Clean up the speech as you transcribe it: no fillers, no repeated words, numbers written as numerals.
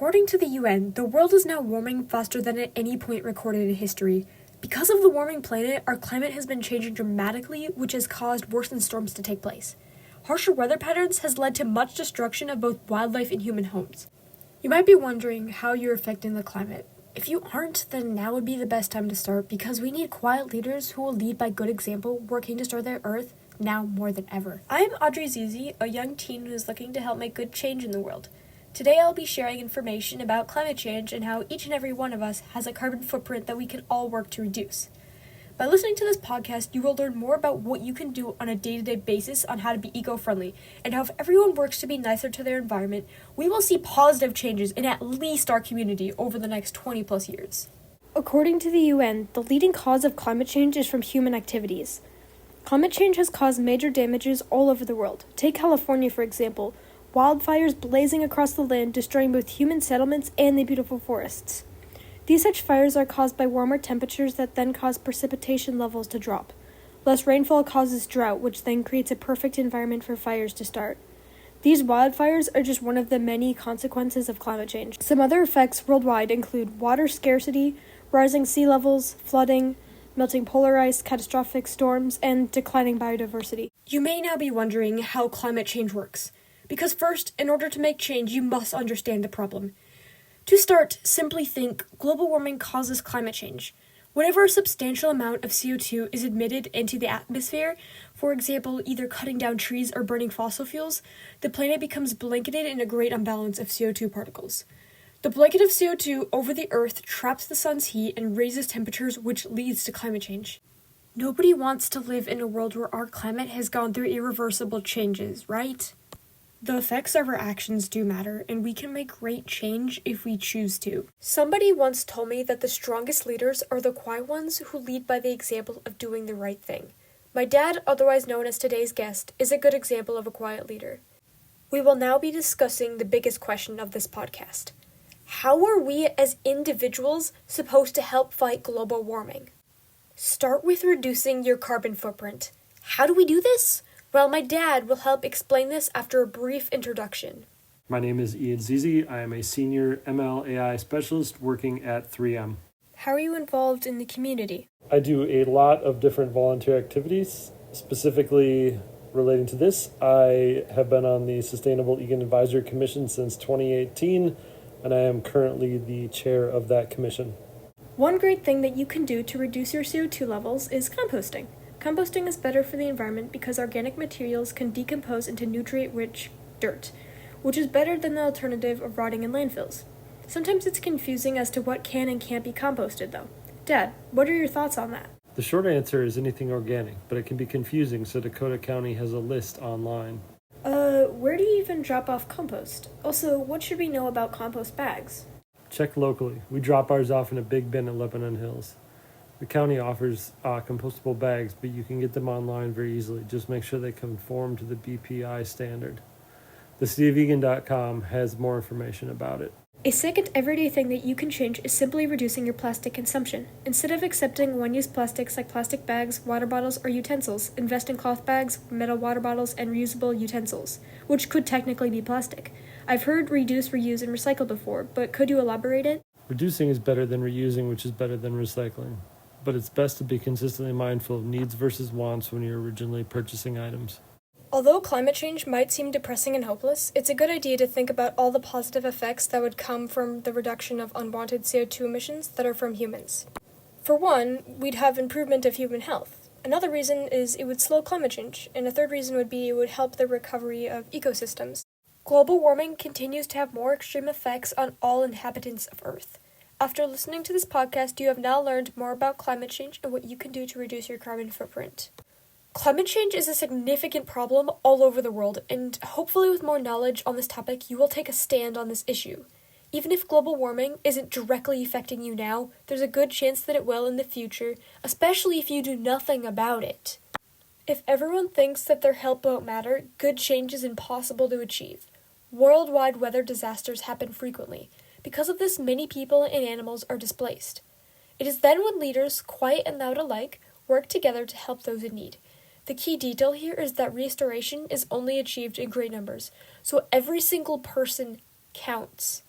According to the UN, the world is now warming faster than at any point recorded in history. Because of the warming planet, our climate has been changing dramatically, which has caused worsened storms to take place. Harsher weather patterns has led to much destruction of both wildlife and human homes. You might be wondering how you're affecting the climate. If you aren't, then now would be the best time to start, because we need quiet leaders who will lead by good example, working to store the earth now more than ever. I'm Audrey, a young teen who is looking to help make good change in the world. Today I'll be sharing information about climate change and how each and every one of us has a carbon footprint that we can all work to reduce. By listening to this podcast, you will learn more about what you can do on a day-to-day basis on how to be eco-friendly, and how if everyone works to be nicer to their environment, we will see positive changes in at least our community over the next 20 plus years. According to the UN, the leading cause of climate change is from human activities. Climate change has caused major damages all over the world. Take California, for example. Wildfires blazing across the land, destroying both human settlements and the beautiful forests. These such fires are caused by warmer temperatures that then cause precipitation levels to drop. Less rainfall causes drought, which then creates a perfect environment for fires to start. These wildfires are just one of the many consequences of climate change. Some other effects worldwide include water scarcity, rising sea levels, flooding, melting polar ice, catastrophic storms, and declining biodiversity. You may now be wondering how climate change works. Because first, in order to make change, you must understand the problem. To start, simply think global warming causes climate change. Whenever a substantial amount of CO2 is emitted into the atmosphere, for example, either cutting down trees or burning fossil fuels, the planet becomes blanketed in a great imbalance of CO2 particles. The blanket of CO2 over the Earth traps the sun's heat and raises temperatures, which leads to climate change. Nobody wants to live in a world where our climate has gone through irreversible changes, right? The effects of our actions do matter, and we can make great change if we choose to. Somebody once told me that the strongest leaders are the quiet ones who lead by the example of doing the right thing. My dad, otherwise known as today's guest, is a good example of a quiet leader. We will now be discussing the biggest question of this podcast. How are we as individuals supposed to help fight global warming? Start with reducing your carbon footprint. How do we do this? Well, my dad will help explain this after a brief introduction. My name is Ian Zizi. I am a senior ML AI specialist working at 3M. How are you involved in the community? I do a lot of different volunteer activities. Specifically relating to this, I have been on the Sustainable Egan Advisory Commission since 2018, and I am currently the chair of that commission. One great thing that you can do to reduce your CO2 levels is composting. Composting is better for the environment because organic materials can decompose into nutrient-rich dirt, which is better than the alternative of rotting in landfills. Sometimes it's confusing as to what can and can't be composted, though. Dad, what are your thoughts on that? The short answer is anything organic, but it can be confusing, so Dakota County has a list online. Where do you even drop off compost? Also, what should we know about compost bags? Check locally. We drop ours off in a big bin at Lebanon Hills. The county offers compostable bags, but you can get them online very easily. Just make sure they conform to the BPI standard. TheCityofEgan.com has more information about it. A second everyday thing that you can change is simply reducing your plastic consumption. Instead of accepting one-use plastics like plastic bags, water bottles, or utensils, invest in cloth bags, metal water bottles, and reusable utensils, which could technically be plastic. I've heard reduce, reuse, and recycle before, but could you elaborate it? Reducing is better than reusing, which is better than recycling. But it's best to be consistently mindful of needs versus wants when you're originally purchasing items. Although climate change might seem depressing and hopeless, it's a good idea to think about all the positive effects that would come from the reduction of unwanted CO2 emissions that are from humans. For one, we'd have improvement of human health. Another reason is it would slow climate change, and a third reason would be it would help the recovery of ecosystems. Global warming continues to have more extreme effects on all inhabitants of Earth. After listening to this podcast, you have now learned more about climate change and what you can do to reduce your carbon footprint. Climate change is a significant problem all over the world, and hopefully with more knowledge on this topic, you will take a stand on this issue. Even if global warming isn't directly affecting you now, there's a good chance that it will in the future, especially if you do nothing about it. If everyone thinks that their help won't matter, good change is impossible to achieve. Worldwide weather disasters happen frequently. Because of this, many people and animals are displaced. It is then when leaders, quiet and loud alike, work together to help those in need. The key detail here is that restoration is only achieved in great numbers, so every single person counts.